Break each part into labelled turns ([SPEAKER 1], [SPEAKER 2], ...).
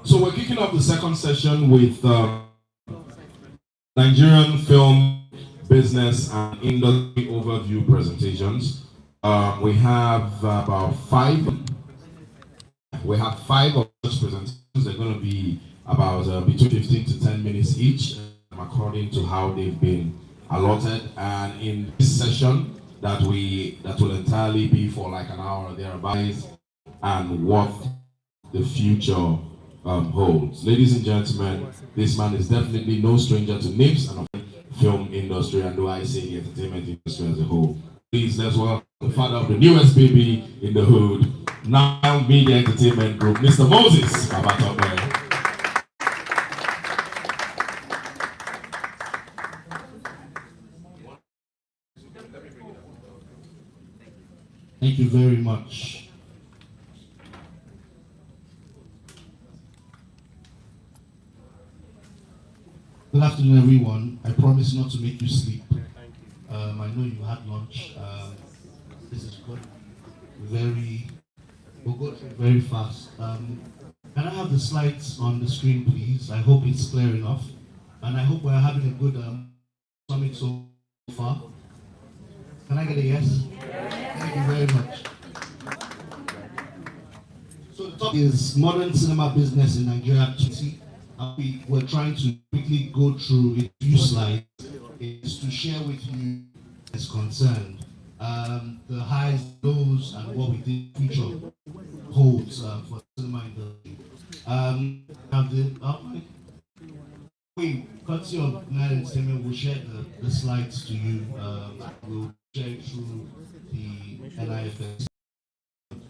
[SPEAKER 1] So we're kicking off the second session with Nigerian film business and industry overview presentations. We have about five. We have five of such presentations. They're going to be about between 15 to 10 minutes each, according to how they've been allotted. And in this session, that will entirely be for like an hour or thereabouts, and what the future holds. Ladies and gentlemen, this man is definitely no stranger to NIFS and the film industry, and do I say the entertainment industry as a whole. Please, let's welcome the father of the newest baby in the hood, Now Media Entertainment Group, Mr. Moses Babatope.
[SPEAKER 2] Thank you very much. Good afternoon, everyone. I promise not to make you sleep. I know you had lunch. This is good. We'll go through very fast. Can I have the slides on the screen, please? I hope it's clear enough. And I hope we're having a good summit so far. Can I get a yes? Thank you very much. So the topic is modern cinema business in Nigeria. We're trying to quickly go through a few slides is to share with you as concerned the highs, lows, and what we think the future holds for the cinema industry. Courtesy of Night Entertainment, we'll share the slides to you. We'll share it through the NIFS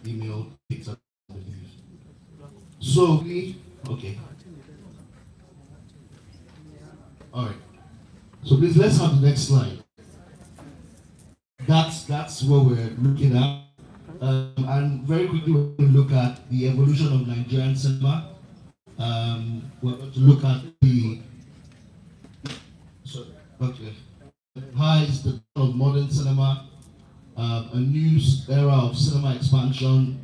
[SPEAKER 2] email, I believe. So, okay. All right. So please, let's have the next slide. That's what we're looking at. And very quickly, we're going to look at the evolution of Nigerian cinema. We're going to look at the highs, the of modern cinema, a new era of cinema expansion.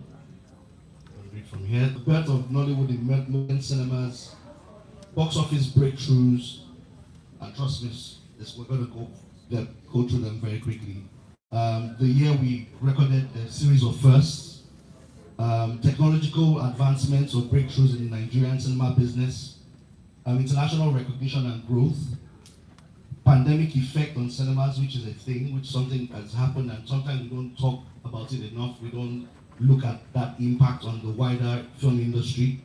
[SPEAKER 2] I'll read from here. The birth of Nollywood in modern cinemas, box office breakthroughs, and trust me, we're going to go through them very quickly. The year we recorded a series of firsts, technological advancements or breakthroughs in the Nigerian cinema business, international recognition and growth, pandemic effect on cinemas, which is a thing, which something has happened, and sometimes we don't talk about it enough. We don't look at that impact on the wider film industry,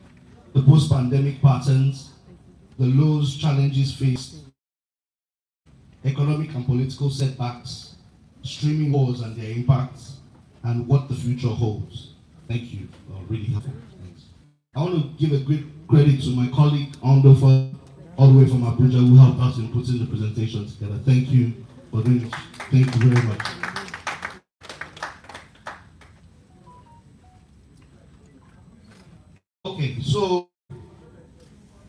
[SPEAKER 2] the post-pandemic patterns, the lows, challenges faced, economic and political setbacks, streaming wars and their impacts, and what the future holds. Thank you. Really helpful. Thanks. I want to give a great credit to my colleague, Ondofa, all the way from Abuja, who helped us in putting the presentation together. Thank you for doing it. Thank you very much. Okay, so,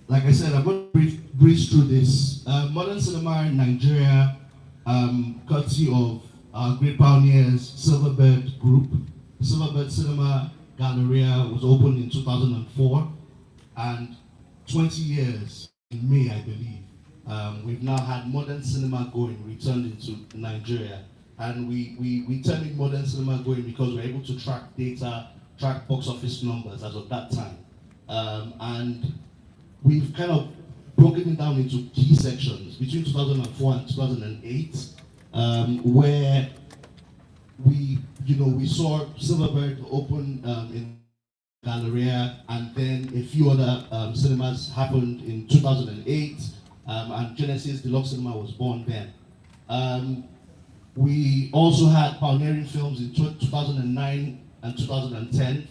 [SPEAKER 2] like I said, I'm going to breeze through this. Modern cinema in Nigeria, courtesy of our great pioneers, Silverbird Group. Silverbird Cinema Galleria was opened in 2004, and 20 years in May, I believe. We've now had modern cinema going, returned into Nigeria. And we term it modern cinema going because we're able to track data, track box office numbers as of that time. And we've kind of broken it down into key sections between 2004 and 2008, where we saw Silverbird open in Galleria, and then a few other cinemas happened in 2008, and Genesis Deluxe Cinema was born then. We also had pioneering films in 2009 and 2010.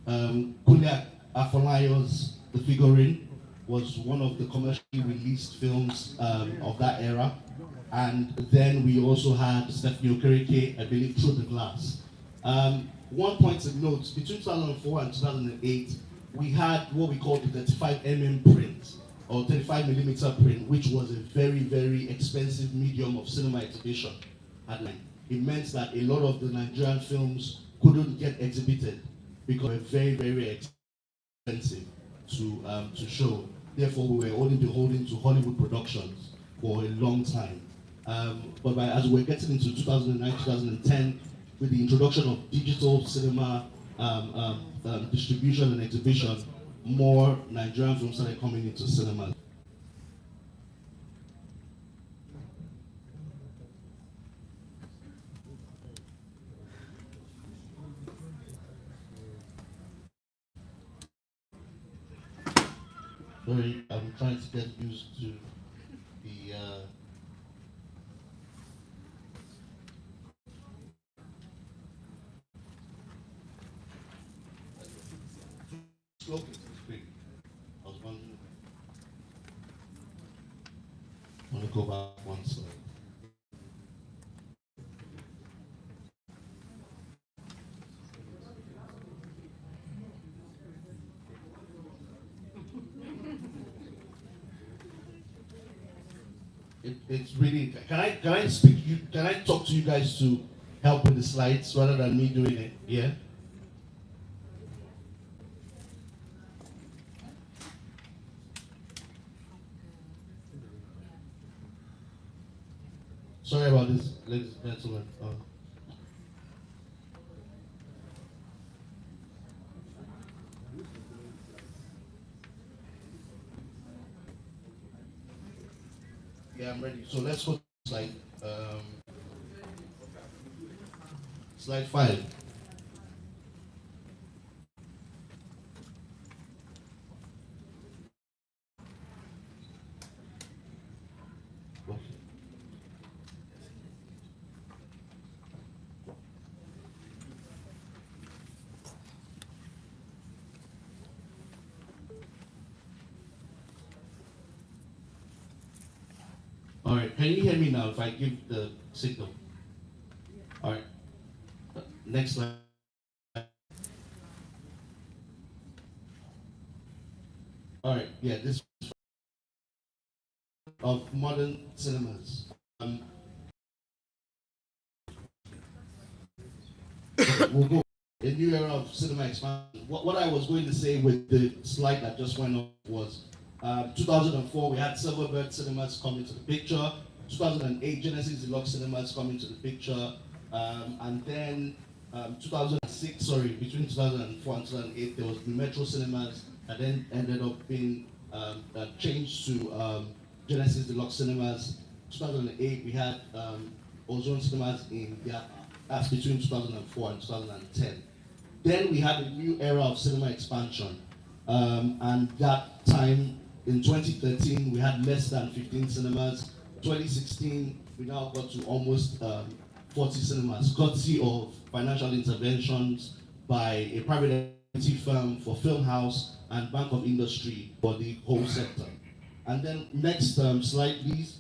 [SPEAKER 2] Kunle Afolayan's The Figurine was one of the commercially released films of that era. And then we also had Stephanie Okereke, I believe, Through the Glass. One point to note, between 2004 and 2008, we had what we call the 35mm print, or 35mm print, which was a very, very expensive medium of cinema exhibition. It meant that a lot of the Nigerian films couldn't get exhibited because they were very, very expensive. to show. Therefore, we were only beholden to Hollywood productions for a long time. But as we're getting into 2009, 2010, with the introduction of digital cinema distribution and exhibition, more Nigerian films started coming into cinemas. Sorry, I'm trying to get used to the slow pace is great. I was wondering. I want to go back one slide. It's really. Can I speak? Can I talk to you guys to help with the slides rather than me doing it? Yeah. Sorry about this, ladies and gentlemen. Yeah, I'm ready. So let's go to slide 5. Okay. All right, can you hear me now if I give the signal? All right, next slide. All right, yeah, this of modern cinemas. We'll go a new era of cinema expansion. What I was going to say with the slide that just went off was 2004, we had Silverbird Cinemas come into the picture. 2008, Genesis Deluxe Cinemas come into the picture. And then 2006, between 2004 and 2008, there was the Metro Cinemas that then ended up being changed to Genesis Deluxe Cinemas. 2008, we had Ozone Cinemas in that's between 2004 and 2010. Then we had a new era of cinema expansion. And that time, in 2013, we had less than 15 cinemas. 2016, we now got to almost 40 cinemas, courtesy of financial interventions by a private equity firm for Film House and Bank of Industry for the whole sector. And then next slide, please.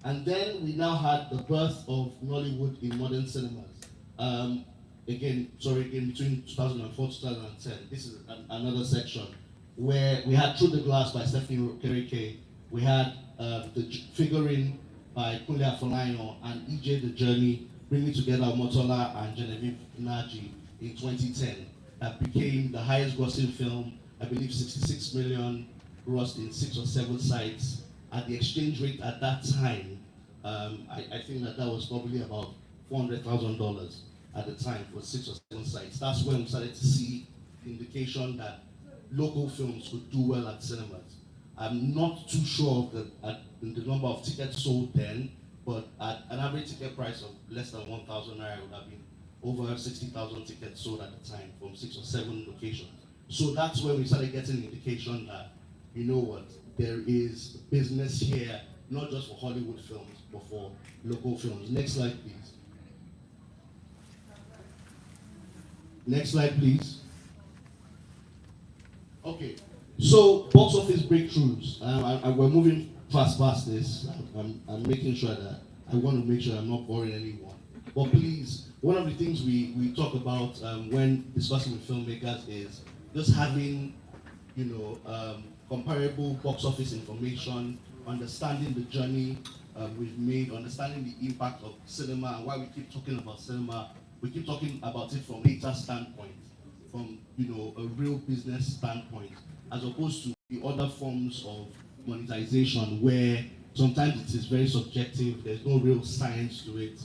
[SPEAKER 2] And then we now had the birth of Nollywood in modern cinemas. Again, between 2004 and 2010, this is another section where we had Through the Glass by Stephanie Okereke, we had the Figurine by Kunle Afolayan and EJ The Journey, bringing together Motola and Genevieve Naji in 2010. That became the highest grossing film, I believe 66 million grossed in 6 or 7 sites. At the exchange rate at that time, I think that was probably about $400,000 at the time for 6 or 7 sites. That's when we started to see the indication that local films could do well at cinemas. I'm not too sure of the number of tickets sold then, but at an average ticket price of less than 1,000 naira would have been over 60,000 tickets sold at the time from 6 or 7 locations. So that's when we started getting an indication that, you know what, there is business here, not just for Hollywood films, but for local films. Next slide, please. Next slide, please. Okay, so box office breakthroughs. We're moving past this. I'm making sure that I want to make sure I'm not boring anyone. But please, one of the things we talk about when discussing with filmmakers is just having, comparable box office information, understanding the journey we've made, understanding the impact of cinema and why we keep talking about cinema. We keep talking about it from a data standpoint, from a real business standpoint. as opposed to the other forms of monetization where sometimes it is very subjective, there's no real science to it.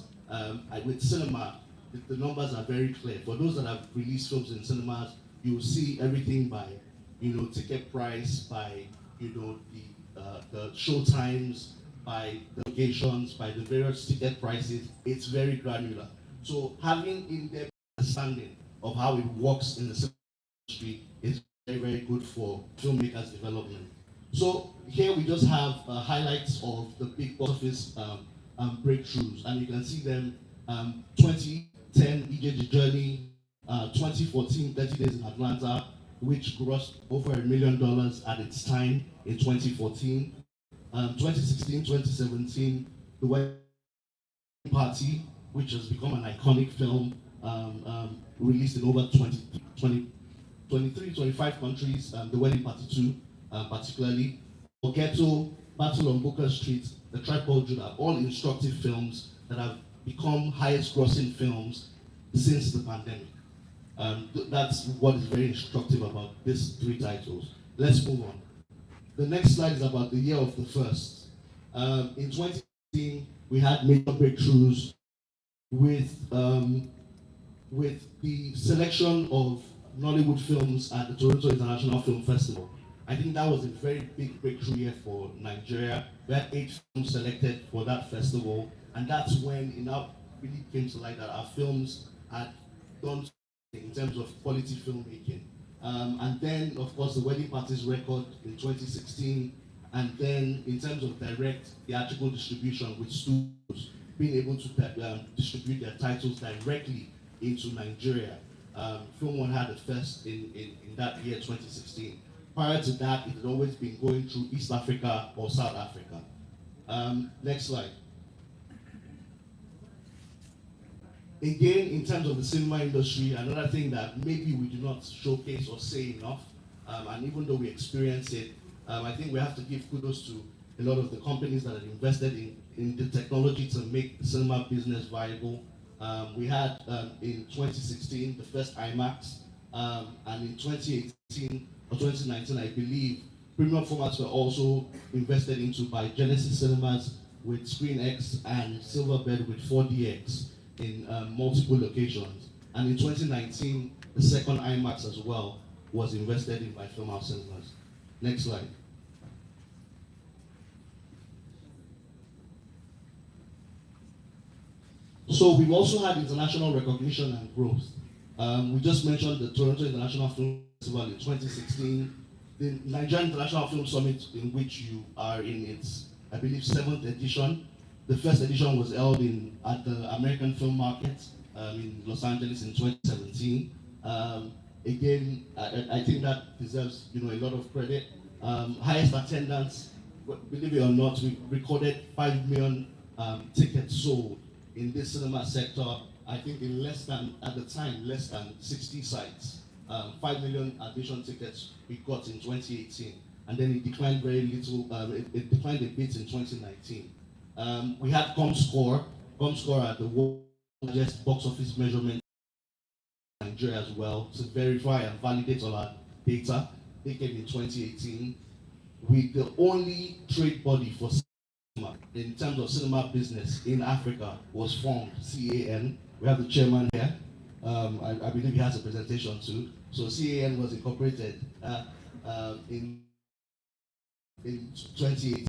[SPEAKER 2] With cinema, the numbers are very clear. For those that have released films in cinemas, you will see everything by, ticket price, by, the show times, by the locations, by the various ticket prices. It's very granular. So having in-depth understanding of how it works in the cinema industry is very, very good for filmmakers' development. So here we just have highlights of the big box office breakthroughs, and you can see them. 2010, EJ's Journey, 2014, 30 Days in Atlanta, which grossed over $1 million at its time in 2014. 2016, 2017, The Wedding Party, which has become an iconic film, released in over 23, 25 countries, The Wedding Party 2, particularly. Ghetto, Battle on Booker Street, The Tribe Called Judah, all instructive films that have become highest grossing films since the pandemic. That's what is very instructive about these three titles. Let's move on. The next slide is about the year of the first. In 2016, we had major breakthroughs with the selection of Nollywood films at the Toronto International Film Festival. I think that was a very big breakthrough year for Nigeria. We had 8 films selected for that festival, and that's when it now really came to light that our films had done in terms of quality filmmaking. And then, of course, The Wedding Party's record in 2016, and then in terms of direct theatrical distribution with studios being able to distribute their titles directly into Nigeria. Filmone had it first in that year, 2016. Prior to that, it had always been going through East Africa or South Africa. Next slide. Again, in terms of the cinema industry, another thing that maybe we do not showcase or say enough, and even though we experience it, I think we have to give kudos to a lot of the companies that have invested in the technology to make the cinema business viable. We had in 2016 the first IMAX, and in 2018 or 2019, I believe, premium formats were also invested into by Genesis Cinemas with ScreenX and Silverbed with 4DX in multiple locations. And in 2019, the second IMAX as well was invested in by Filmhouse Cinemas. Next slide. So we've also had international recognition and growth. We just mentioned the Toronto International Film Festival in 2016, the Nigerian International Film Summit, in which you are in its, I believe, 7th edition. The first edition was held at the American Film Market in Los Angeles in 2017. Again, I think that deserves a lot of credit. Highest attendance, believe it or not, we recorded 5 million tickets sold in this cinema sector. I think in at the time, less than 60 sites. 5 million admission tickets we got in 2018, and then it declined very little. It declined a bit in 2019. We had ComScore at the world's largest box office measurement in Nigeria as well to verify and validate all our data. They came in 2018. We the only trade body for cinema in terms of cinema business in Africa was formed, CAN. We have the chairman here. I believe he has a presentation too. So CAN was incorporated in 2018.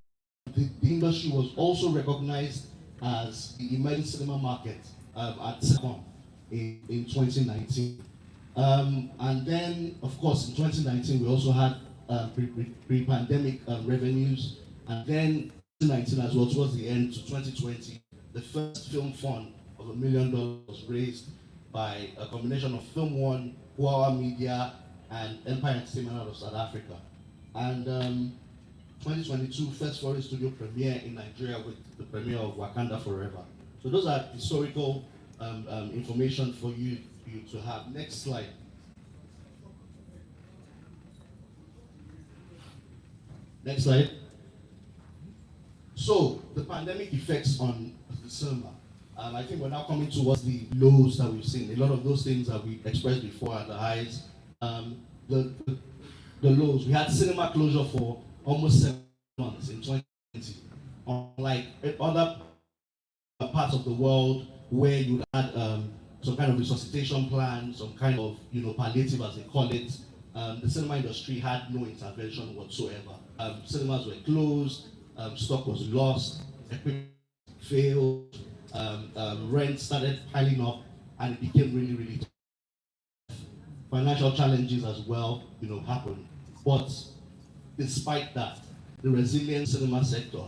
[SPEAKER 2] The industry was also recognized as the emerging cinema market at SECOM in 2019. And then, of course, in 2019, we also had pre-pandemic revenues. And then 2019 as well, towards the end to 2020, the first film fund of $1 million was raised by a combination of Filmone, Huawa Media, and Empire Entertainment out of South Africa. And 2022, first foreign studio premiere in Nigeria with the premiere of Wakanda Forever. So those are historical information for you to have. Next slide. Next slide. So the pandemic effects on the cinema. I think we're now coming towards the lows that we've seen. A lot of those things that we expressed before are the highs. The the lows. We had cinema closure for almost 7 months in 2020. Unlike other parts of the world where you had some kind of resuscitation plan, some kind of palliative as they call it, the cinema industry had no intervention whatsoever. Cinemas were closed, stock was lost, equipment failed, rent started piling up, and it became really, really tough. Financial challenges as well, happened. But despite that, the resilient cinema sector,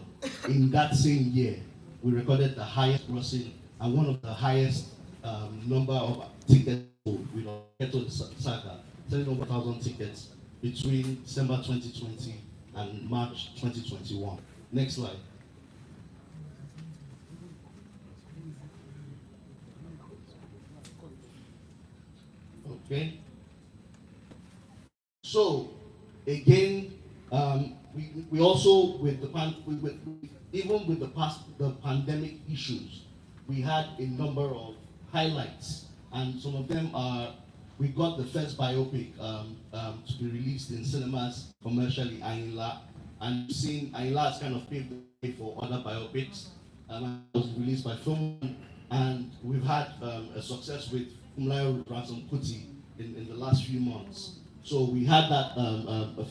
[SPEAKER 2] in that same year, we recorded the highest grossing and one of the highest number of tickets sold with Keto Saga, selling over 1,000 tickets between December 2020 and March 2021. Next slide. Okay. So again, we also even with the pandemic issues, we had a number of highlights, and some of them are: we got the first biopic to be released in cinemas commercially, Ayinla, and seeing Ayinla has kind of paved the way for other biopics. It was released by Filmone, and we've had a success with Umlayo Ransom Kuti in the last few months. So we had that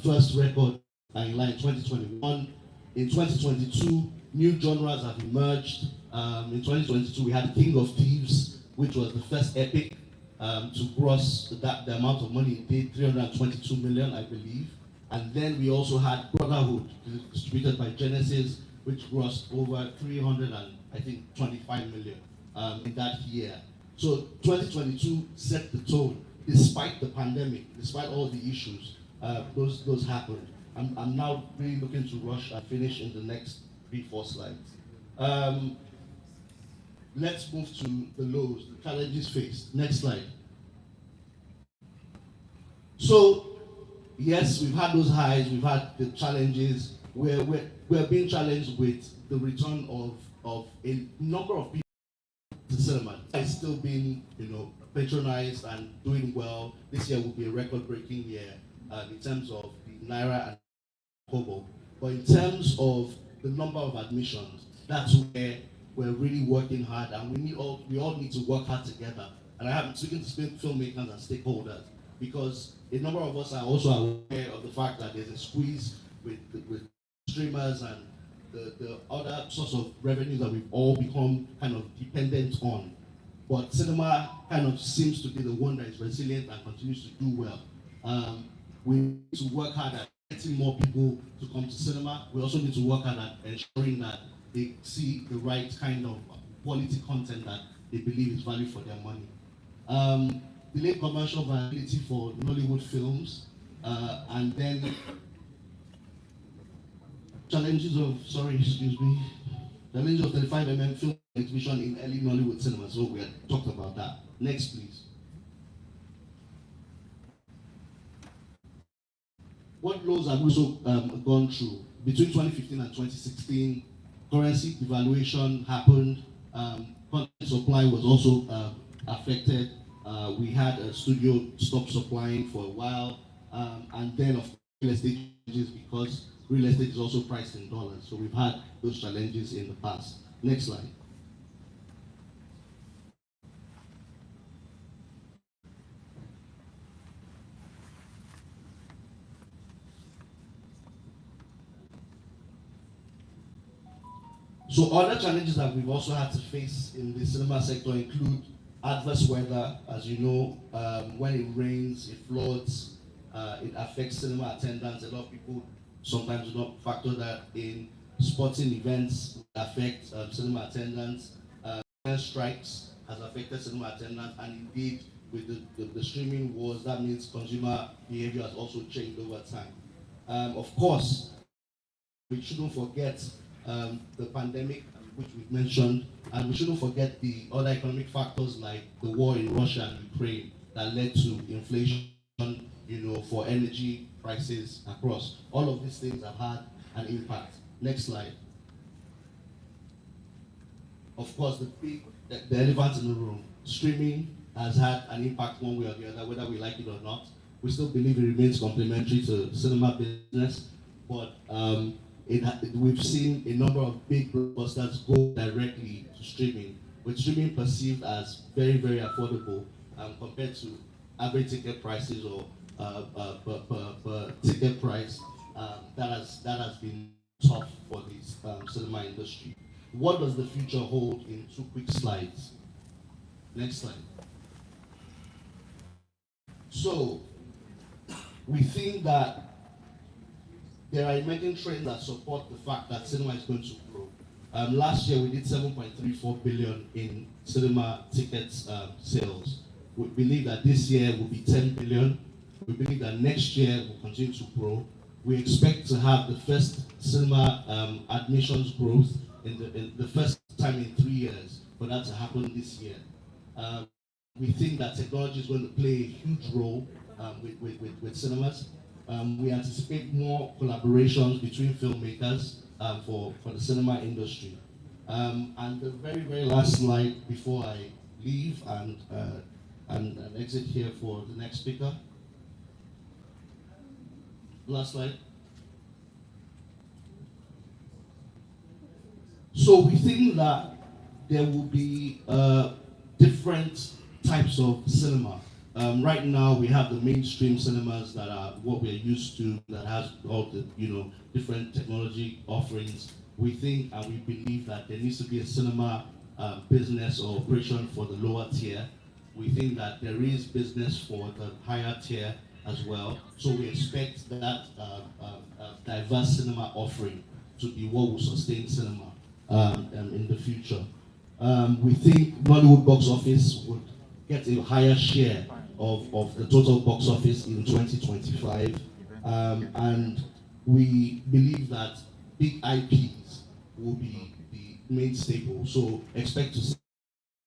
[SPEAKER 2] first record in 2021. In 2022, new genres have emerged. In 2022, we had King of Thieves, which was the first epic to gross the amount of money it did, 322 million, I believe. And then we also had Brotherhood, distributed by Genesis, which grossed over 325 million in that year. So 2022 set the tone, despite the pandemic, despite all the issues, those happened. I'm now really looking to rush and finish in the next 3-4 slides. Let's move to the lows, the challenges faced. Next slide. So, yes, we've had those highs, we've had the challenges. We're being challenged with the return of a number of people to cinema. It's still being, patronized and doing well. This year will be a record-breaking year in terms of the Naira and Kobo. But in terms of the number of admissions, that's where we're really working hard, and we all need to work hard together. And I have speaking to filmmakers and stakeholders, because a number of us are also aware of the fact that there's a squeeze with streamers and the other sorts of revenues that we've all become kind of dependent on. But cinema kind of seems to be the one that is resilient and continues to do well. We need to work hard at getting more people to come to cinema. We also need to work hard at ensuring that they see the right kind of quality content that they believe is value for their money. Delayed commercial viability for Nollywood films, and then challenges of 35mm film exhibition in early Nollywood cinema. So we had talked about that. Next, please. What lows have we also gone through? Between 2015 and 2016, currency devaluation happened. Content supply was also affected. We had a studio stop supplying for a while, and then of course, real estate changes, because real estate is also priced in dollars. So we've had those challenges in the past. Next slide. So other challenges that we've also had to face in the cinema sector include adverse weather. As you know, when it rains, it floods, it affects cinema attendance. A lot of people sometimes do not factor that in. Sporting events affect cinema attendance. Strikes has affected cinema attendance, and indeed with the streaming wars, that means consumer behavior has also changed over time. Of course, we shouldn't forget the pandemic, which we've mentioned, and we shouldn't forget the other economic factors like the war in Russia and Ukraine that led to inflation, for energy prices across. All of these things have had an impact. Next slide. Of course, the elephant in the room, streaming has had an impact one way or the other, whether we like it or not. We still believe it remains complementary to cinema business, but we've seen a number of big blockbusters go directly to streaming, with streaming perceived as very, very affordable compared to average ticket prices or per ticket price. That has been tough for the cinema industry. What does the future hold in 2 quick slides? Next slide. So, we think that there are emerging trends that support the fact that cinema is going to grow. Last year we did 7.34 billion in cinema tickets sales. We believe that this year will be 10 billion. We believe that next year will continue to grow. We expect to have the first cinema admissions growth in the first time in 3 years for that to happen this year. We think that technology is going to play a huge role with cinemas. We anticipate more collaborations between filmmakers for the cinema industry. And the very, very last slide before I leave and exit here for the next speaker. Last slide. So we think that there will be different types of cinema. Right now we have the mainstream cinemas that are what we're used to, that has all the different technology offerings. We think and we believe that there needs to be a cinema business or operation for the lower tier. We think that there is business for the higher tier as well. So we expect that diverse cinema offering to be what will sustain cinema in the future. We think Nollywood box office would get a higher share of the total box office in 2025. And we believe that big IPs will be the main staple. So expect to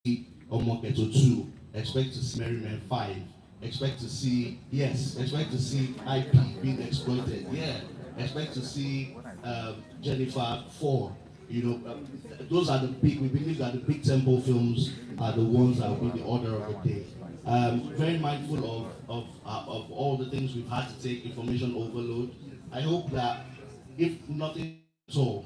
[SPEAKER 2] see Omoketo 2, expect to see Merryman 5, expect to see IP being exploited. Yeah, expect to see Jennifer 4. Those are the big, we believe that the big tempo films are the ones that will be the order of the day. Very mindful of all the things we've had to take, information overload. I hope that if nothing at all,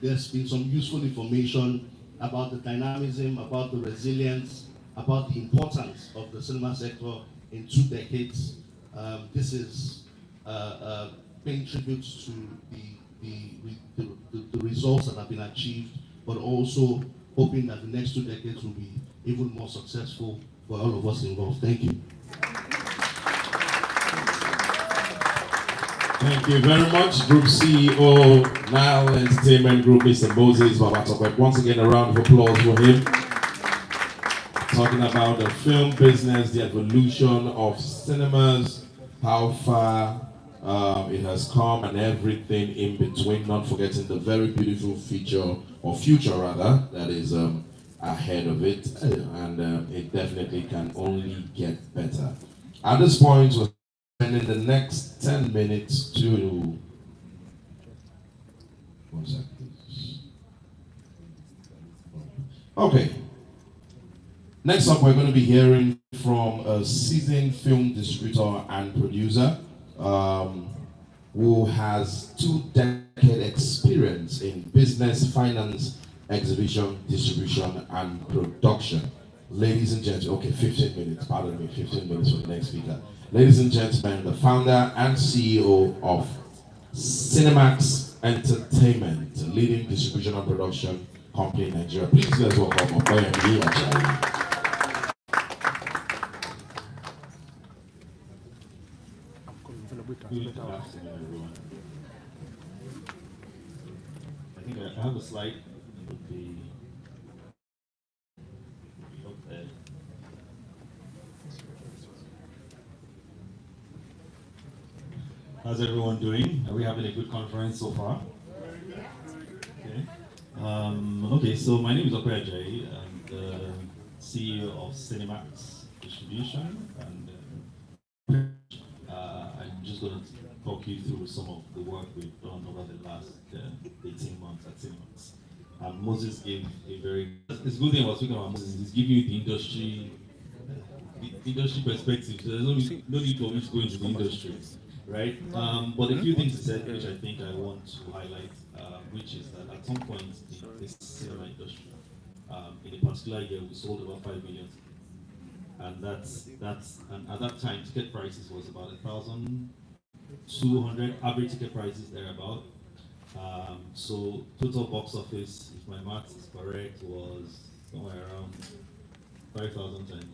[SPEAKER 2] there's been some useful information about the dynamism, about the resilience, about the importance of the cinema sector in 2 decades. This is paying tribute to the results that have been achieved, but also hoping that the next 2 decades will be even more successful for all of us involved. Thank you.
[SPEAKER 1] Thank you very much, Group CEO, Nile Entertainment Group, Mr. Moses Babatope. Once again, a round of applause for him. Talking about the film business, the evolution of cinemas, how far it has come and everything in between, not forgetting the very beautiful future rather, that is ahead of it, and it definitely can only get better. At this point, we're spending the next 10 minutes to... One second, please. Okay. Next up, we're going to be hearing from a seasoned film distributor and producer who has 2-decade experience in business, finance, exhibition, distribution, and production. Ladies and gentlemen, okay, 15 minutes, pardon me, 15 minutes for the next speaker. Ladies and gentlemen, the founder and CEO of Cinemax Entertainment, a leading distribution and production company in Nigeria. Please let's welcome Ajayi.
[SPEAKER 3] Good afternoon, everyone. I think I have a slide. It would be up there. How's everyone doing? Are we having a good conference so far? Okay. Okay, so my name is Ajayi. I'm the CEO of Cinemax Distribution, and I'm just going to talk you through some of the work we've done over the last 18 months at Cinemax. Moses gave a very... It's a good thing I was speaking about Moses. He's giving you the industry the industry perspective. So there's no need for me to go into the industry, right? But a few things he said, which I think I want to highlight, which is that at some point in this cinema industry, in a particular year, we sold about 5 million, and and at that time, ticket prices was about 1,200 average ticket prices thereabout. So total box office, if my math is correct, was somewhere around 5,000 times.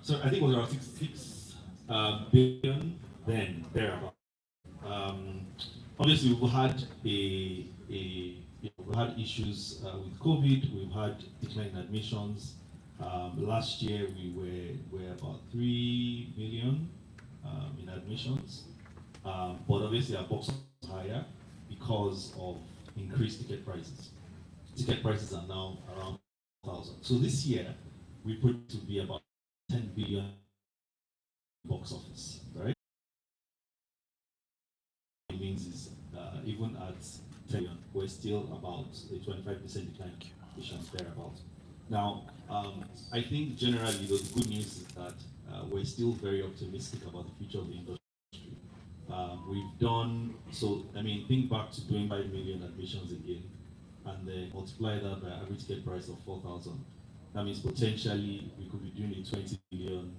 [SPEAKER 3] So I think it was around 6 billion then thereabout. Obviously, we've had we've had issues with COVID. We've had decline in admissions. Last year we were about 3 million in admissions. But obviously our box office is higher because of increased ticket prices. Ticket prices are now around 1,000. So this year we put it to be about 10 billion box office, right? It means is even at 10 billion, we're still about a 25% decline in thereabout. Now, I think generally the good news is that we're still very optimistic about the future of the industry. We've done, so I mean, think back to doing 5 million admissions again, and then multiply that by average ticket price of 4,000. That means potentially we could be doing a 20 million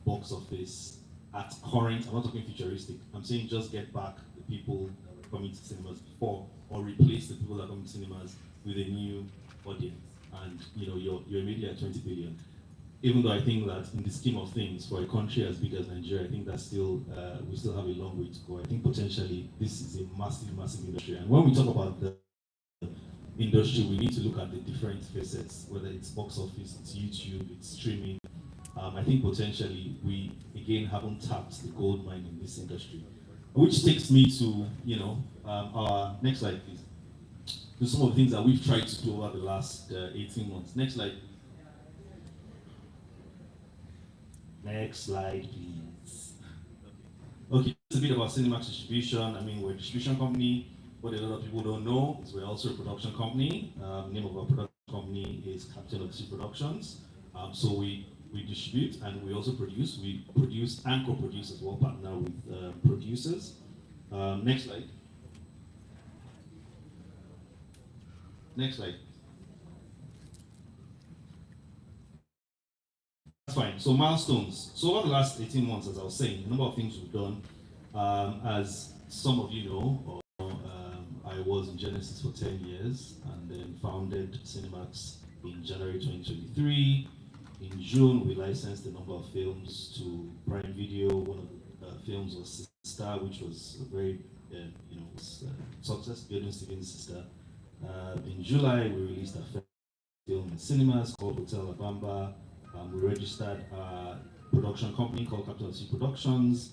[SPEAKER 3] box office at current. I'm not talking futuristic. I'm saying just get back the people coming to cinemas before, or replace the people that come to cinemas with a new audience, and you're immediately at 20 billion. Even though I think that in the scheme of things, for a country as big as Nigeria, I think that's still we still have a long way to go. I think potentially this is a massive, massive industry. And when we talk about the industry, we need to look at the different facets, whether it's box office, it's YouTube, it's streaming. I think potentially we again haven't tapped the gold mine in this industry, which takes me to our next slide, please. To some of the things that we've tried to do over the last 18 months. Next slide. Next slide, please. Okay, it's a bit about Cinemax distribution. I mean, we're a distribution company. What a lot of people don't know is we're also a production company. The name of our production company is Captain of Sea Productions. So we distribute and we also produce. We produce and co-produce as well, partner with producers. Next slide. Next slide. That's fine. So milestones. So over the last 18 months, as I was saying, a number of things we've done. As some of you know, I was in Genesis for 10 years and then founded Cinemax in January 2023. In June, we licensed a number of films to Prime Video. One of the films was Sister, which was a very success, building Steven's Sister. In July, we released a film in cinemas called Hotel Abamba. We registered a production company called Captain of Sea Productions.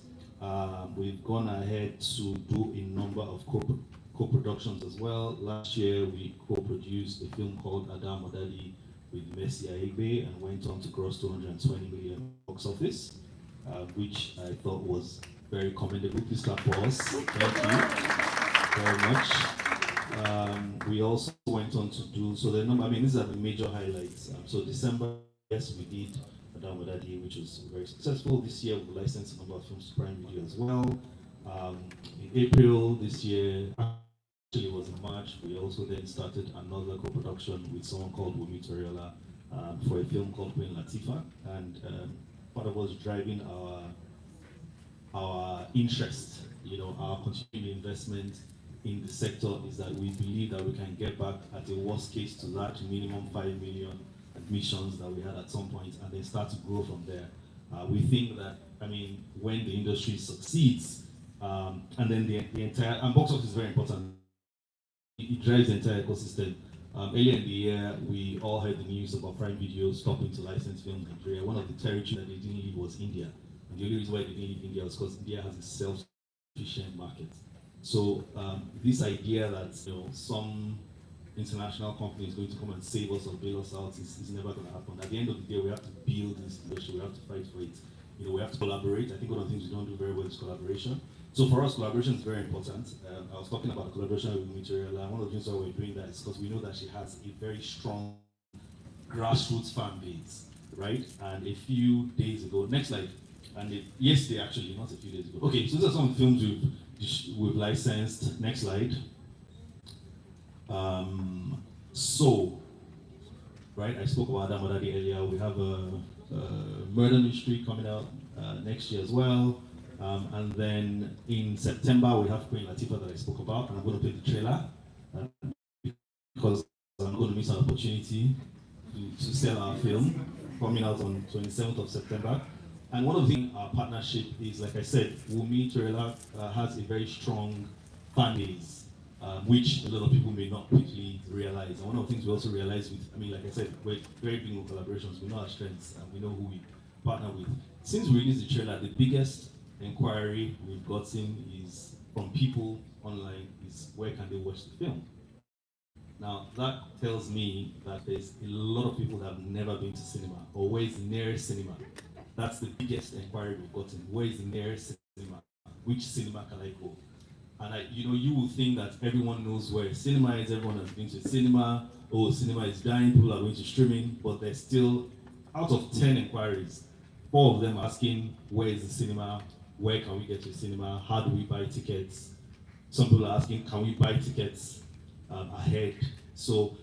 [SPEAKER 3] We've gone ahead to do a number of co-productions as well. Last year, we co-produced a film called Adam Odadi with Messi Aigbe and went on to gross 220 million box office, which I thought was very commendable. Please clap for us. Thank you very much. We also went on to do, so the number, I mean, these are the major highlights. So December, yes, we did Adam Odadi, which was very successful. This year, we licensed a number of films to Prime Video as well. In April this year, actually it was in March, we also then started another co-production with someone called Wumi Toriola for a film called Queen Latifah. And part of what's driving our interest, our continuing investment in the sector is that we believe that we can get back at a worst case to that minimum 5 million admissions that we had at some point and then start to grow from there. We think that, I mean, when the industry succeeds, and then the entire, and box office is very important, it drives the entire ecosystem. Earlier in the year, we all heard the news about Prime Video stopping to license films in Nigeria. One of the territories that they didn't leave was India. And the only reason why they didn't leave India was because India has a self-sufficient market. So this idea that some international company is going to come and save us or bail us out is never going to happen. At the end of the day, we have to build this industry, we have to fight for it. We have to collaborate. I think one of the things we don't do very well is collaboration. So for us, collaboration is very important. I was talking about the collaboration with Material, and one of the reasons why we're doing that is because we know that she has a very strong grassroots fan base, right? And a few days ago, next slide, and yesterday actually, not a few days ago. Okay, so these are some films we've licensed. Next slide. So, right, I spoke about Damadadi earlier. We have a murder mystery coming out next year as well. And then in September, we have Queen Latifah that I spoke about, and I'm going to play the trailer because I'm going to miss an opportunity to sell our film coming out on 27th of September. And one of the things our partnership is, like I said, Wumi Trailer has a very strong fan base, which a lot of people may not quickly realize. And one of the things we also realize with, like I said, we're very big on collaborations. We know our strengths and we know who we partner with. Since we released the trailer, the biggest inquiry we've gotten is from people online is where can they watch the film? Now that tells me that there's a lot of people that have never been to cinema, or where is the nearest cinema? That's the biggest inquiry we've gotten. Where is the nearest cinema? Which cinema can I go? And you will think that everyone knows where cinema is, everyone has been to cinema, oh, cinema is dying, people are going to streaming, but there's still, out of 10 inquiries, 4 of them asking where is the cinema, where can we get to cinema, how do we buy tickets? Some people are asking, can we buy tickets ahead? So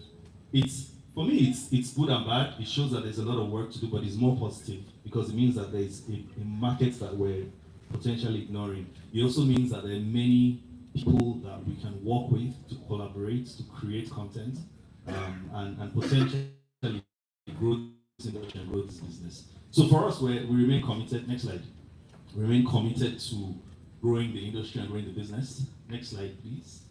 [SPEAKER 3] for me, it's good and bad. It shows that there's a lot of work to do, but it's more positive because it means that there's a market that we're potentially ignoring. It also means that there are many people that we can work with to collaborate, to create content, and potentially grow this industry and grow this business. So for us, we remain committed. Next slide. We remain committed to growing the industry and growing the business. Next slide, please.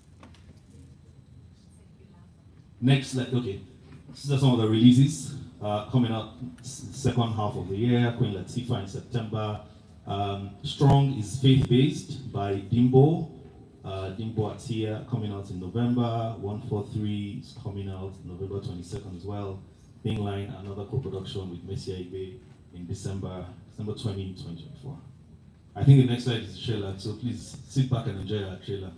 [SPEAKER 3] Next slide. Okay. These are some of the releases coming out second half of the year. Queen Latifah in September. Strong is faith-based by Dimbo. Dimbo Atia coming out in November. 143 is coming out November 22nd as well. Thing Line, another co-production with Messi Aigbe in December 20, 2024. I think the next slide is the trailer, so please sit back and enjoy our trailer.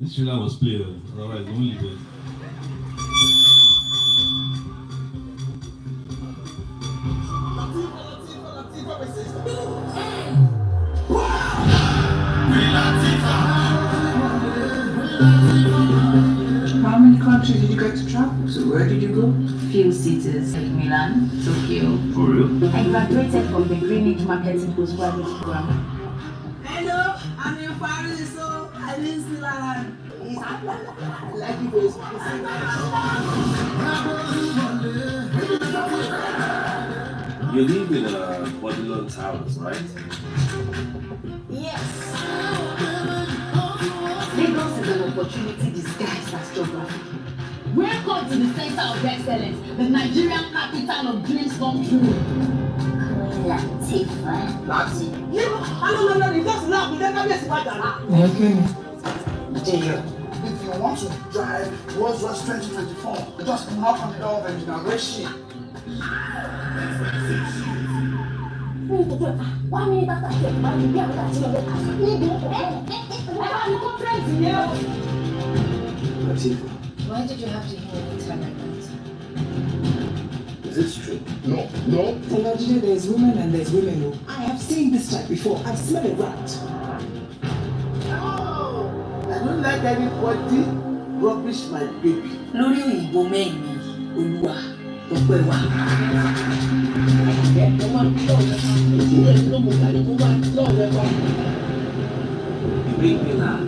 [SPEAKER 3] This trailer was played, otherwise it only did.
[SPEAKER 4] How many countries did you get to travel to? Where did you go?
[SPEAKER 5] Few cities like Milan, Tokyo.
[SPEAKER 3] For real?
[SPEAKER 5] I graduated from the Greenwich Marketing Postgraduate Program.
[SPEAKER 6] Hello, I'm in Paris, so I live in Milan. Like you guys.
[SPEAKER 7] You live in Babylon Towers, right?
[SPEAKER 5] Yes. Lagos is an opportunity disguised as geography.
[SPEAKER 8] Welcome to the center of excellence, the Nigerian capital of dreams come true.
[SPEAKER 5] Latifah.
[SPEAKER 6] No, you just laugh, you never miss what
[SPEAKER 4] If you want to drive Rolls Royce 2024, just knock on the door of inauguration.
[SPEAKER 8] 1 minute after I get married, we are going
[SPEAKER 7] Latifah,
[SPEAKER 5] Why did you have to hear me tell like that?
[SPEAKER 7] is this true?
[SPEAKER 4] No.
[SPEAKER 9] In Nigeria, there's women and there's women. Oh. I have seen this type before. I've smelled a rat.
[SPEAKER 6] I don't like anybody rubbish my baby.
[SPEAKER 5] Lórí òyìnbó mẹ́rin Olúwa ọpẹ́ wa.
[SPEAKER 7] You make me laugh.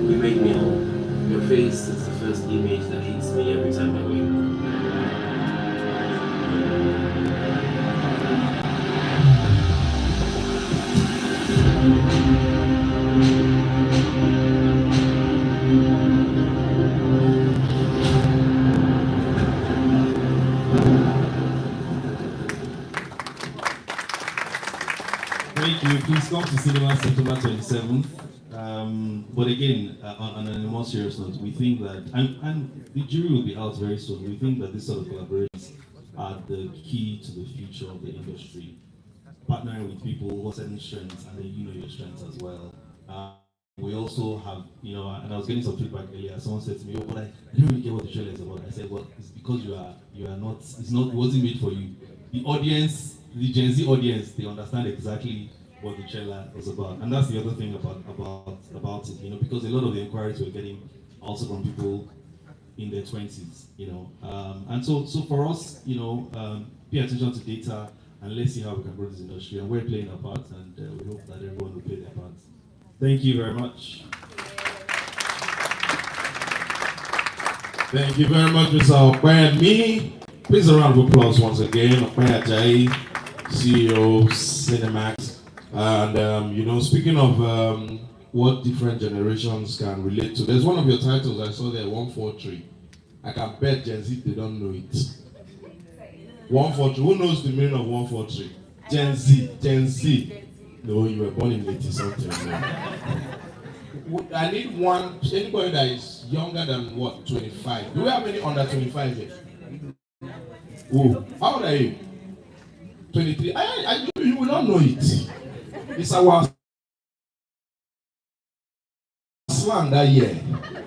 [SPEAKER 7] You make me hope. Your face is the first image that hits me every time I wake up.
[SPEAKER 3] Thank you. Please come to cinema September 27th. But again, on a more serious note, we think that, and the jury will be out very soon, we think that this sort of collaborations are the key to the future of the industry. Partnering with people who have certain strengths and then you know your strengths as well. We also have, you know, and I was getting some feedback earlier. Someone said to me, "Oh, but I don't really get what the trailer is about." I said, "Well, it's because you are not. It wasn't made for you. The audience, the Gen Z audience, they understand exactly what the trailer is about, and that's the other thing about it, you know, because a lot of the inquiries we're getting also from people in their 20s, you know, and so for us, you know, pay attention to data and let's see how we can grow this industry, and we're playing our part, and we hope that everyone will play their part. Thank you very much.
[SPEAKER 1] Thank you very much, Mr. Awobokun-Chief. Please a round of applause once again. Ajayi, CEO, Cinemax. And, you know, speaking of what different generations can relate to, there's one of your titles I saw there, 143. I can bet Gen Z, they don't know it. 143, who knows the meaning of 143? Gen Z. No, you were born in 80 something. I need one, anybody that is younger than what, 25? Do we have any under 25 here? Oh, how old are you? 23. You will not know it. It's our slang that year.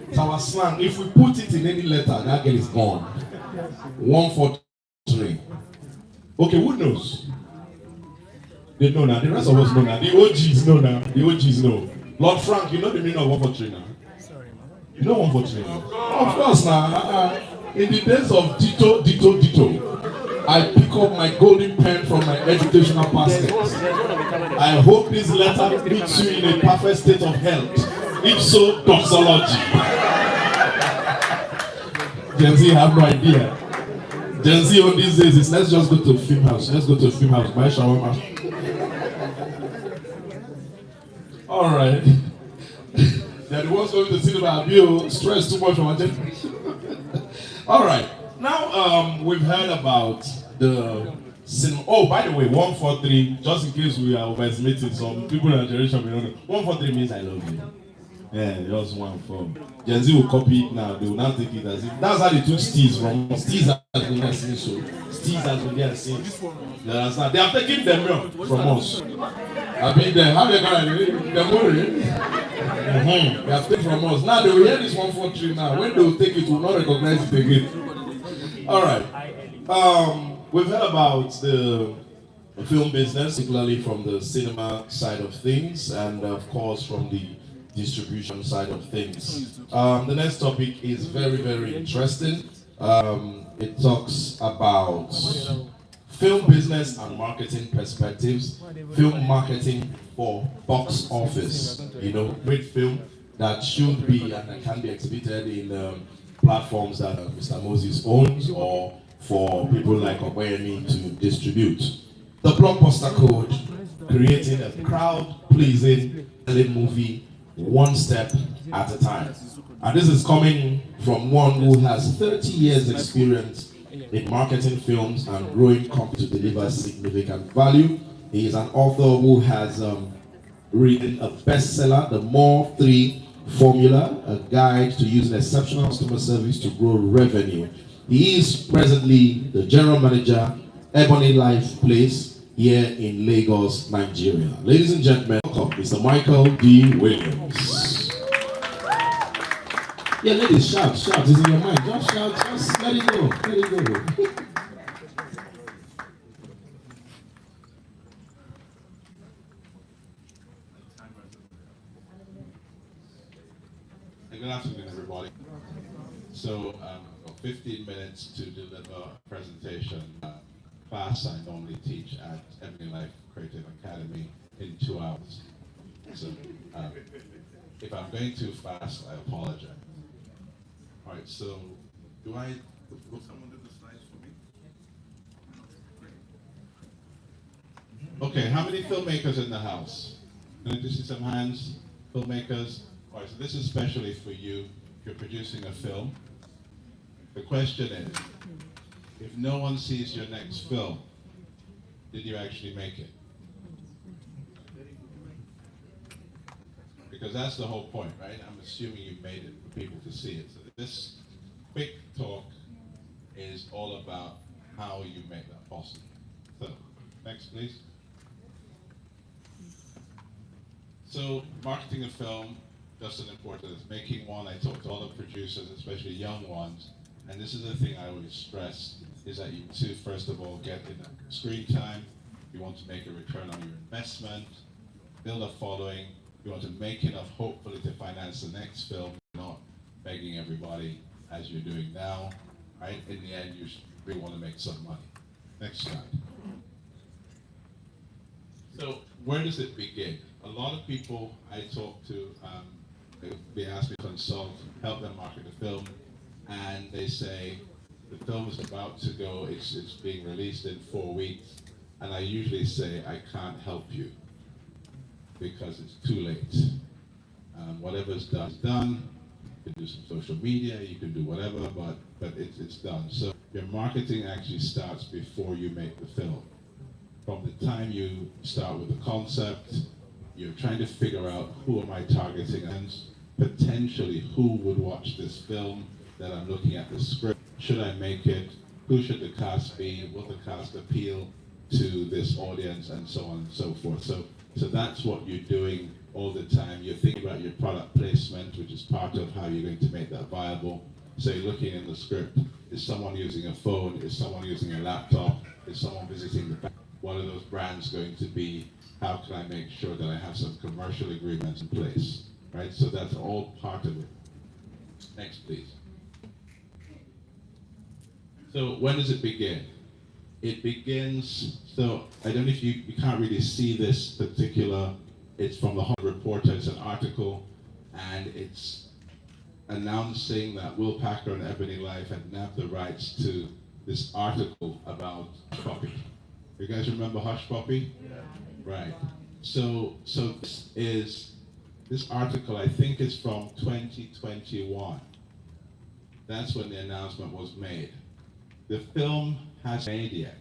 [SPEAKER 1] It's our slang. If we put it in any letter, that girl is gone. 143. Okay, who knows? They know now. The rest of us know now. The OGs know now. The OGs know. Lord Frank, you know the meaning of 143 now? You know 143 now? Of course now. In the days of Dito, I pick up my golden pen from my educational basket. I hope this letter puts you in a perfect state of health. If so, doxology. Gen Z have no idea. Gen Z on these days is let's just go to a film house. Let's go to a film house, buy shawarma. All right. They're the ones going to cinema and stress too much from our generation. All right. Now we've heard about the cinema. Oh, by the way, 143. Just in case we are overestimating some people in our generation, we don't know. 143 means I love you. Yeah, just 1-4. Gen Z will copy it now. They will not take it as if that's how they took Steez from us. Steez has been there since so. Steez has been there since. You understand? They are taking them from us. I mean, how they gonna the money? They have taken from us. Now they will hear this 143 now. When they will take it, we will not recognize it again. All right. We've heard about the film business, particularly from the cinema side of things, and of course from the distribution side of things. The next topic is very, very interesting. It talks about film business and marketing perspectives, film marketing for box office. You know, great film that should be and that can be exhibited in platforms that Mr. Moses owns or for people like Awobokun-Chief to distribute. The blockbuster code, creating a crowd-pleasing movie one step at a time. And this is coming from one who has 30 years experience in marketing films and growing company to deliver significant value. He is an author who has written a bestseller, The More 3 Formula, a guide to using exceptional customer service to grow revenue. He is presently the general manager, Ebonylife Place, here in Lagos, Nigeria. Ladies and gentlemen, welcome Mr. Michael D. Williams. Yeah, ladies, shout, it's in your mind. Just shout, just let it go, Good afternoon, everybody. So, 15 minutes to deliver a presentation. Class I normally teach at Ebonylife Creative Academy in 2 hours. So, if I'm going too fast, I apologize. All right, so will someone do the slides for me? Okay, how many filmmakers in the house? Can I just see some hands? Filmmakers? All right, so this is especially for you. If you're producing a film. The question is, if no one sees your next film, did you actually make it? Because that's the whole point, right? I'm assuming you made it for people to see it. So this quick talk is all about how you make that possible. So, next please.
[SPEAKER 10] So marketing a film, just as important as making one. I talk to all the producers, especially young ones, and this is the thing I always stress, is that you need to, first of all, get enough screen time. You want to make a return on your investment, build a following. You want to make enough, hopefully, to finance the next film, not begging everybody as you're doing now, right? In the end, you really want to make some money. Next slide. So where does it begin? A lot of people I talk to, they ask me to consult, help them market a film, and they say, the film is about to go, it's being released in 4 weeks, and I usually say, I can't help you, because it's too late. Whatever's done is done. You can do some social media, you can do whatever, but it's done. So your marketing actually starts before you make the film. From the time you start with the concept, you're trying to figure out who am I targeting and potentially who would watch this film that I'm looking at the script. Should I make it? Who should the cast be? Will the cast appeal to this audience, and so on and so forth. So that's what you're doing all the time. You're thinking about your product placement, which is part of how you're going to make that viable. So you're looking in the script, is someone using a phone? Is someone using a laptop? Is someone visiting the bank? What are those brands going to be? How can I make sure that I have some commercial agreements in place, right? So that's all part of it. Next, please. So when does it begin? It begins, so I don't know if you can't really see this particular, it's from the Hollywood Reporter, it's an article, and it's announcing that Will Packer and Ebonylife had nabbed the rights to this article about Poppy. You guys remember Hush Puppy? Yeah. Right. So this article, I think, is from 2021. That's when the announcement was made. The film hasn't made yet.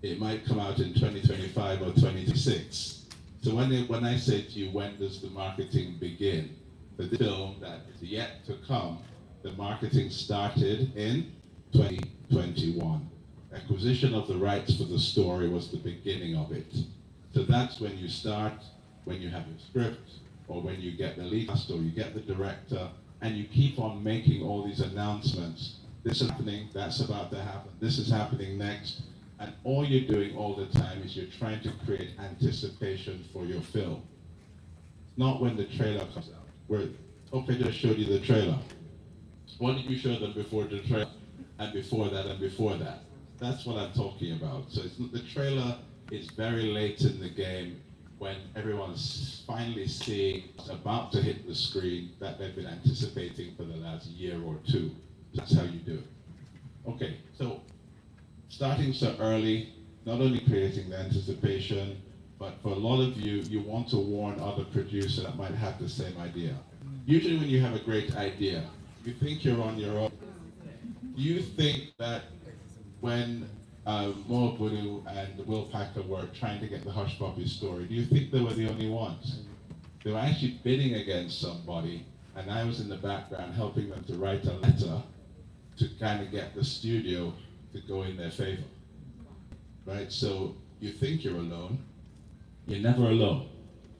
[SPEAKER 10] It might come out in 2025 or 2026. So when I say to you, when does the marketing begin? For the film that is yet to come, the marketing started in 2021. Acquisition of the rights for the story was the beginning of it. So that's when you start, when you have your script, or when you get the lead cast, or you get the director, and you keep on making all these announcements. This is happening, that's about to happen, this is happening next. And all you're doing all the time is you're trying to create anticipation for your film. Not when the trailer comes out. Okay, just showed you the trailer. What did you show them before the trailer? And before that, and before that. That's what I'm talking about. So the trailer is very late in the game when everyone's finally seeing it's about to hit the screen that they've been anticipating for the last year or two. That's how you do it. Okay, so starting so early, not only creating the anticipation, but for a lot of you, you want to warn other producers that might have the same idea. Usually when you have a great idea, you think you're on your own. Do you think that when Mo Budu and Will Packer were trying to get the Hush Puppy story, do you think they were the only ones? They were actually bidding against somebody, and I was in the background helping them to write a letter to kind of get the studio to go in their favor, right? So you think you're alone, you're never alone.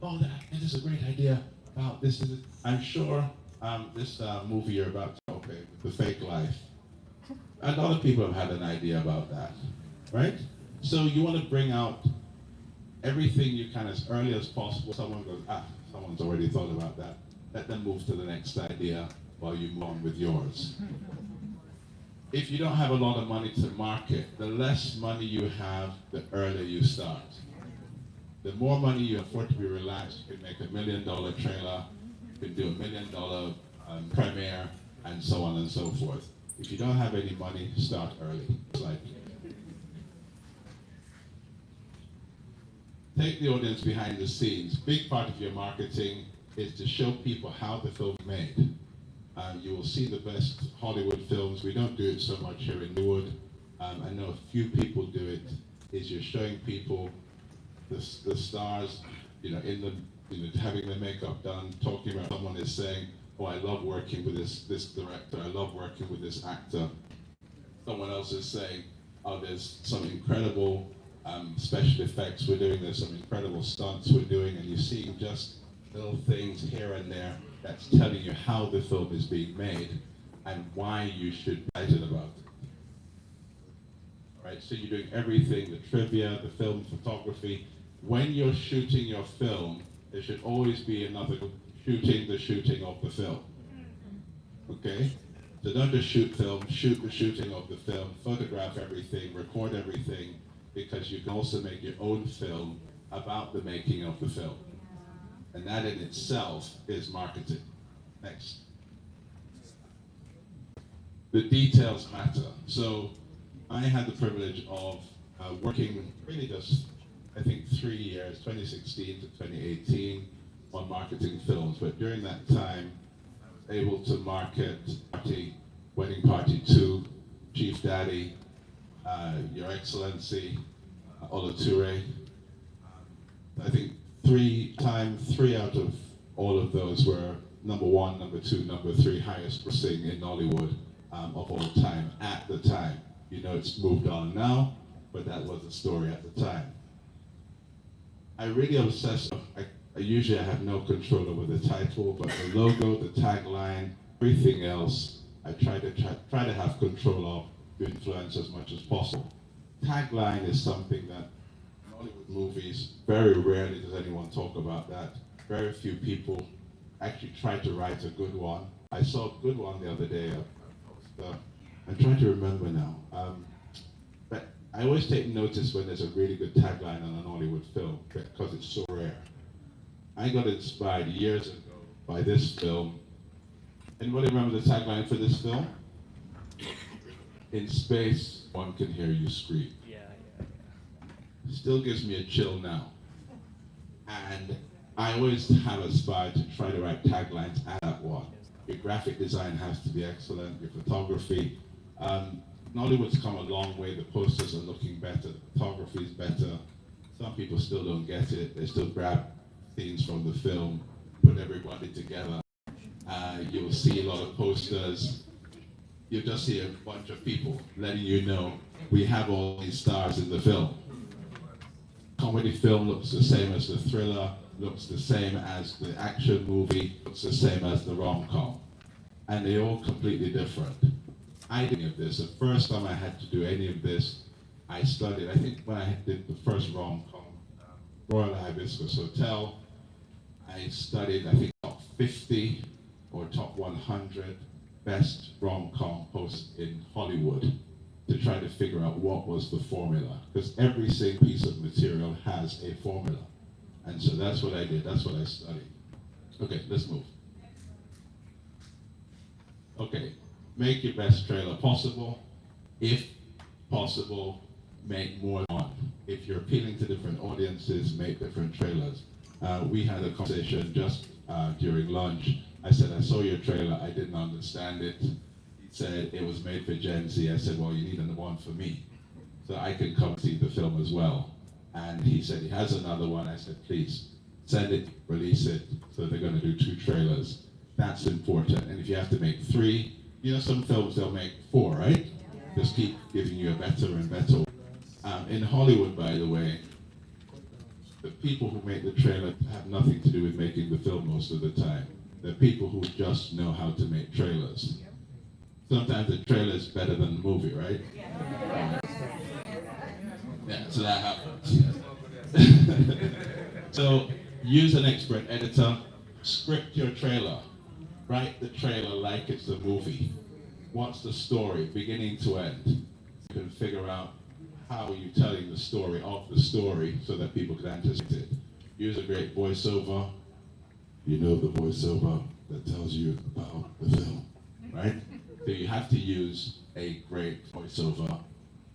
[SPEAKER 10] Oh, that is a great idea. Wow, this is, I'm sure this movie you're about to okay, The Fake Life. A lot of people have had an idea about that, right? So you want to bring out everything you can as early as possible. Someone goes, someone's already thought about that. Let them move to the next idea while you move on with yours. If you don't have a lot of money to market, the less money you have, the earlier you start. The more money you afford to be relaxed, you can make $1 million trailer, you can do $1 million premiere, and so on and so forth. If you don't have any money, start early. Take the audience behind the scenes. Big part of your marketing is to show people how the film is made. You will see the best Hollywood films. We don't do it so much here in Nollywood. I know a few people do it. Is you're showing people the stars, having their makeup done, talking about someone is saying, oh, I love working with this director. I love working with this actor. Someone else is saying, oh, there's some incredible special effects we're doing, there's some incredible stunts we're doing, and you're seeing just little things here and there that's telling you how the film is being made and why you should be excited about it. All right, so you're doing everything, the trivia, the film photography. When you're shooting your film, there should always be another shooting the shooting of the film. Okay? So don't just shoot film, shoot the shooting of the film, photograph everything, record everything, because you can also make your own film about the making of the film. And that in itself is marketing. Next. The details matter. So I had the privilege of working really just, I think, 3 years, 2016 to 2018, on marketing films. But during that time, I was able to market Wedding Party 2, Chief Daddy, Your Excellency, Olature. I think three out of all of those were number 1, number 2, number 3 highest grossing in Nollywood of all time at the time. You know, it's moved on now, but that was the story at the time. I really obsessed. I usually have no control over the title, but the logo, the tagline, everything else, I try to have control of, to influence as much as possible. Tagline is something that Hollywood movies, very rarely does anyone talk about that. Very few people actually try to write a good one. I saw a good one the other day. I'm trying to remember now. But I always take notice when there's a really good tagline on an Hollywood film, because it's so rare. I got inspired years ago by this film. Anybody remember the tagline for this film? In space, one can hear you scream. Still gives me a chill now. And I always have aspired to try to write taglines at that one. Your graphic design has to be excellent, your photography. Nollywood's come a long way, the posters are looking better, the photography is better. Some people still don't get it, they still grab scenes from the film, put everybody together. You'll see a lot of posters. You'll just see a bunch of people letting you know we have all these stars in the film. Comedy film looks the same as the thriller, looks the same as the action movie, looks the same as the rom-com. And they're all completely different. I did any of this. The first time I had to do any of this, I studied, I think when I did the first rom-com, Royal Hibiscus Hotel, I studied, I think, top 50 or top 100 best rom-com posts in Hollywood to try to figure out what was the formula. Because every single piece of material has a formula. And so that's what I did, that's what I studied. Okay, let's move. Okay, make your best trailer possible. If possible, make more than one. If you're appealing to different audiences, make different trailers. We had a conversation just during lunch. I said, I saw your trailer, I didn't understand it. He said it was made for Gen Z. I said, well, you need another one for me, so I can come see the film as well. And he said he has another one. I said, please, send it, release it. So they're gonna do 2 trailers. That's important. And if you have to make 3, you know, some films they'll make 4, right? Just keep giving you a better and better. In Hollywood, by the way, the people who make the trailer have nothing to do with making the film most of the time. They're people who just know how to make trailers. Sometimes the trailer is better than the movie, right? Yeah, so that happens. So use an expert editor, script your trailer, write the trailer like it's a movie. What's the story, beginning to end? You can figure out how you're telling the story of the story so that people can anticipate it. Use a great voiceover. You know the voiceover that tells you about the film, right? So you have to use a great voiceover,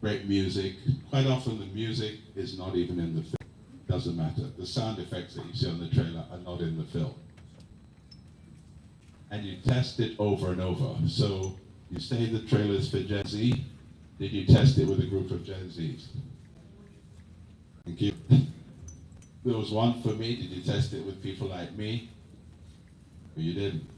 [SPEAKER 10] great music. Quite often the music is not even in the film. Doesn't matter. The sound effects that you see on the trailer are not in the film. And you test it over and over. So you say the trailer is for Gen Z. Did you test it with a group of Gen Zs? Thank you. There was one for me. Did you test it with people like me? Or you didn't?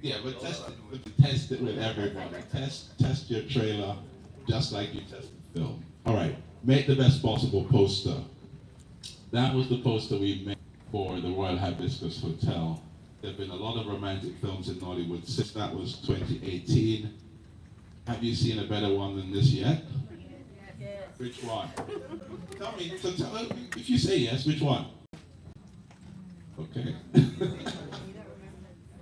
[SPEAKER 10] Yeah, but test it with everybody. Test your trailer just like you test film. All right, make the best possible poster. That was the poster we made for the Royal Hibiscus Hotel. There have been a lot of romantic films in Nollywood since that was 2018. Have you seen a better one than this yet? Yes. Which one? Tell me, so tell me, if you say yes, which one? Okay.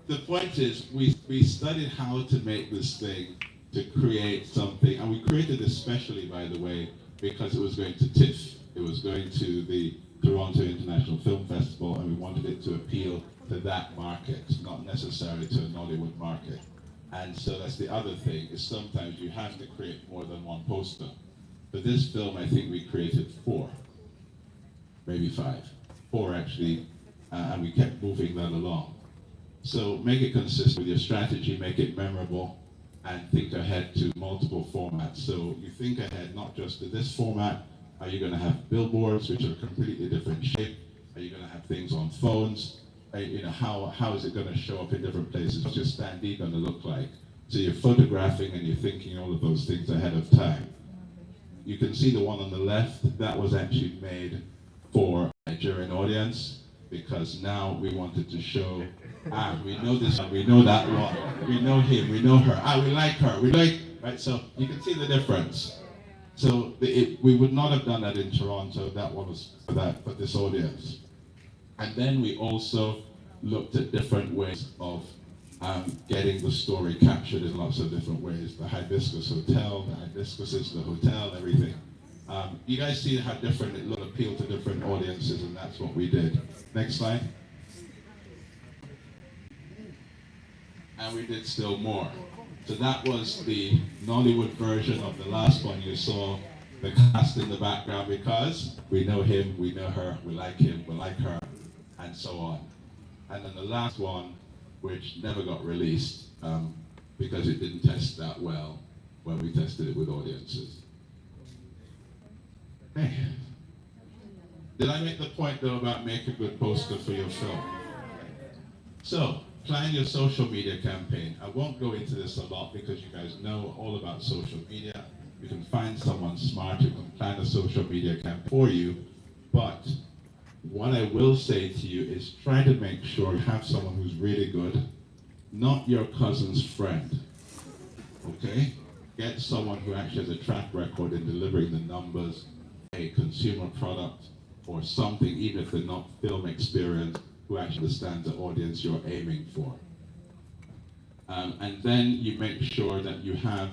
[SPEAKER 10] The point is, we studied how to make this thing, to create something, and we created it especially, by the way, because it was going to TIFF. It was going to the Toronto International Film Festival, and we wanted it to appeal to that market, not necessarily to a Nollywood market. And so that's the other thing, is sometimes you have to create more than one poster. For this film, I think we created 4, maybe 5. 4 actually, and we kept moving that along. So make it consistent with your strategy, make it memorable, and think ahead to multiple formats. So you think ahead not just to this format. Are you going to have billboards, which are completely different shape? Are you going to have things on phones? You know, how is it going to show up in different places? What's your standee going to look like? So you're photographing and you're thinking all of those things ahead of time. You can see the one on the left, that was actually made for a Nigerian audience, because now we wanted to show, we know this one, we know that one, we know him, we know her, we like her, we like, right? So you can see the difference. So we would not have done that in Toronto. That one was for this audience. And then we also looked at different ways of getting the story captured in lots of different ways. The Hibiscus Hotel, the Hibiscuses, the hotel, everything. You guys see how different it looked, appeal to different audiences, and that's what we did. Next slide. And we did still more. So that was the Nollywood version of the last one you saw, the cast in the background, because we know him, we know her, we like him, we like her, and so on. And then the last one, which never got released because it didn't test that well when we tested it with audiences. Hey. Did I make the point though about make a good poster for your film? So, plan your social media campaign. I won't go into this a lot because you guys know all about social media. You can find someone smart who can plan a social media campaign for you. But what I will say to you is try to make sure you have someone who's really good, not your cousin's friend. Okay? Get someone who actually has a track record in delivering the numbers, a consumer product, or something, even if they're not film experienced, who actually understands the audience you're aiming for. And then you make sure that you have,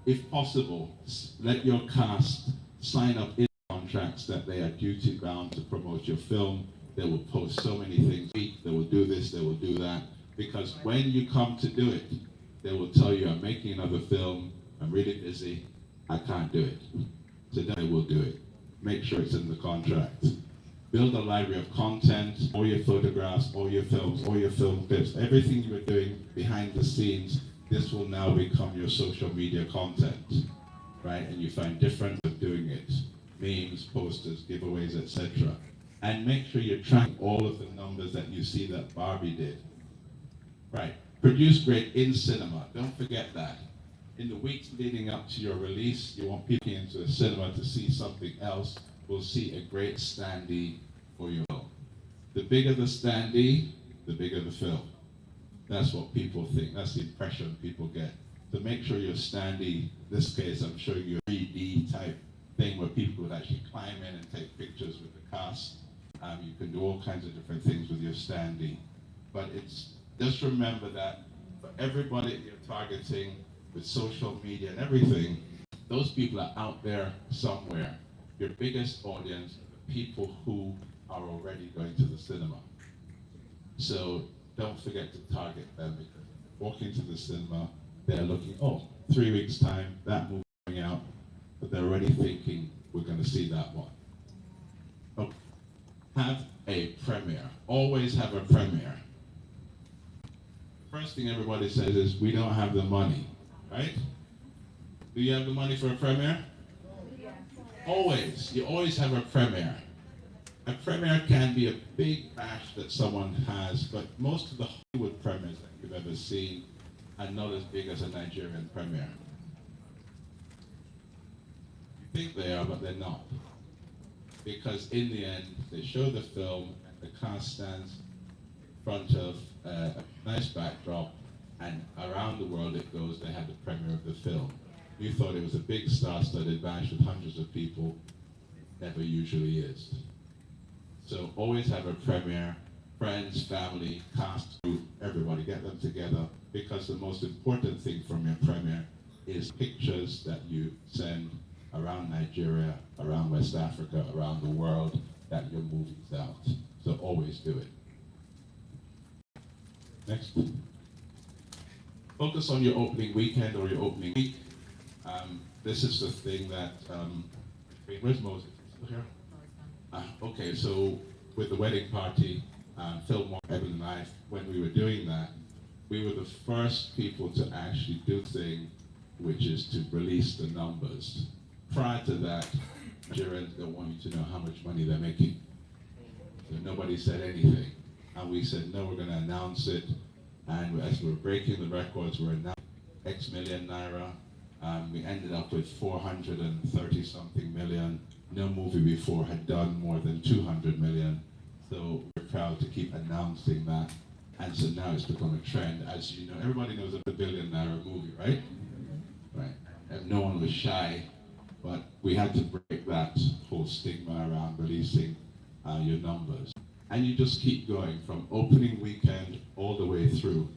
[SPEAKER 10] if possible, let your cast sign up in contracts that they are duty bound to promote your film. They will post so many things, they will do this, they will do that, because when you come to do it, they will tell you, I'm making another film, I'm really busy, I can't do it. So then they will do it. Make sure it's in the contract. Build a library of content, all your photographs, all your films, all your film clips, everything you were doing behind the scenes, this will now become your social media content, right? And you find different ways of doing it, memes, posters, giveaways, etc. And make sure you're tracking all of the numbers that you see that Barbie did, right? Produce great in cinema, don't forget that. In the weeks leading up to your release, you want people into a cinema to see something else. We'll see a great standee for your film. The bigger the standee, the bigger the film. That's what people think. That's the impression people get. So make sure your standee, in this case, I'm showing you a 3D type thing where people would actually climb in and take pictures with the cast. You can do all kinds of different things with your standee. But it's just remember that for everybody you're targeting with social media and everything, those people are out there somewhere. Your biggest audience are the people who are already going to the cinema. So don't forget to target them, because walking to the cinema, they're looking, 3 weeks time, that movie coming out, but they're already thinking, we're going to see that one. Okay. Have a premiere. Always have a premiere. First thing everybody says is, we don't have the money, right? Do you have the money for a premiere? Always. You always have a premiere. A premiere can be a big bash that someone has, but most of the Hollywood premieres that you've ever seen are not as big as a Nigerian premiere. think they are, but they're not. Because in the end, they show the film, and the cast stands in front of a nice backdrop, and around the world it goes, they have the premiere of the film. We thought it was a big star-studded bash with hundreds of people. It never usually is. So always have a premiere, friends, family, cast, group, everybody, get them together, because the most important thing from your premiere is pictures that you send around Nigeria, around West Africa, around the world, that your movie's out. So always do it. Next. Focus on your opening weekend or your opening week. This is the thing that, wait, where's Moses? Still here? Okay, so with the wedding party, Filmone, Ebonylife, when we were doing that, we were the first people to actually do the thing, which is to release the numbers. Prior to that, Nigerians don't want you to know how much money they're making. So nobody said anything. And we said, no, we're going to announce it. And as we're breaking the records, we're announcing X million naira. We ended up with 430 something million. No movie before had done more than 200 million. So we're proud to keep announcing that. And so now it's become a trend. As you know, everybody knows a billion naira movie, right? Right. And no one was shy, but we had to break that whole stigma around releasing your numbers. And you just keep going from opening weekend all the way through.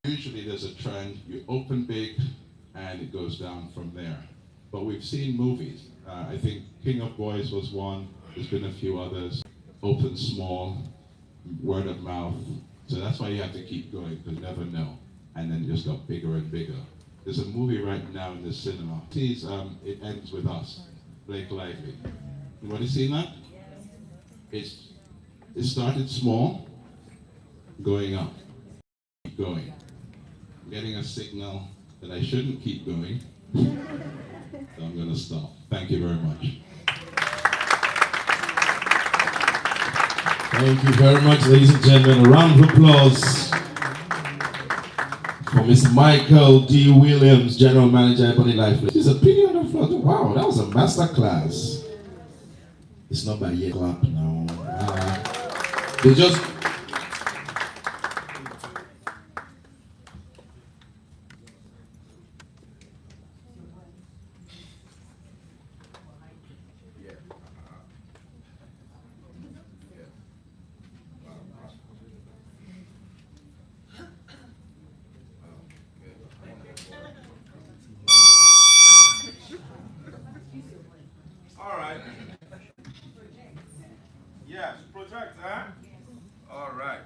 [SPEAKER 10] Usually there's a trend, you open big and it goes down from there. But we've seen movies. I think King of Boys was one, there's been a few others. Open small, word of mouth. So that's why you have to keep going, because you never know. And then it just got bigger and bigger. There's a movie right now in the cinema. It Ends With Us, Blake Lively. Anybody seen that? It started small, going up, keep going. I'm getting a signal that I shouldn't keep going, so I'm going to stop. Thank you very much.
[SPEAKER 1] Thank you very much, ladies and gentlemen. A round of applause for Mr. Michael D. Williams, General Manager, Ebonylife. His opinion on the floor. Wow, that was a master class. It's not by yet clap now. They just
[SPEAKER 11] all right. Yes, project, huh? All right.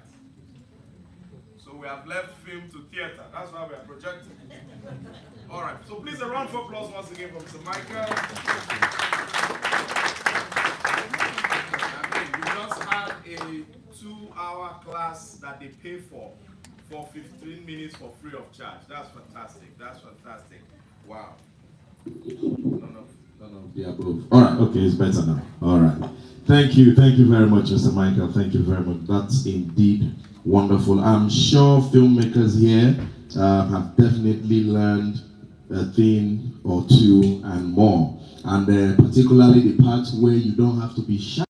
[SPEAKER 11] So we have left film to theater. That's why we are projecting. All right. So please a round of applause once again for Mr. Michael. We just had a 2-hour class that they pay for 15 minutes for free of charge. That's fantastic. That's fantastic. Wow.
[SPEAKER 1] None of the above. All right, okay, it's better now. All right. Thank you very much, Mr. Michael. Thank you very much. That's indeed wonderful. I'm sure filmmakers here have definitely learned a thing or two and more. And particularly the parts where you don't have to be shy.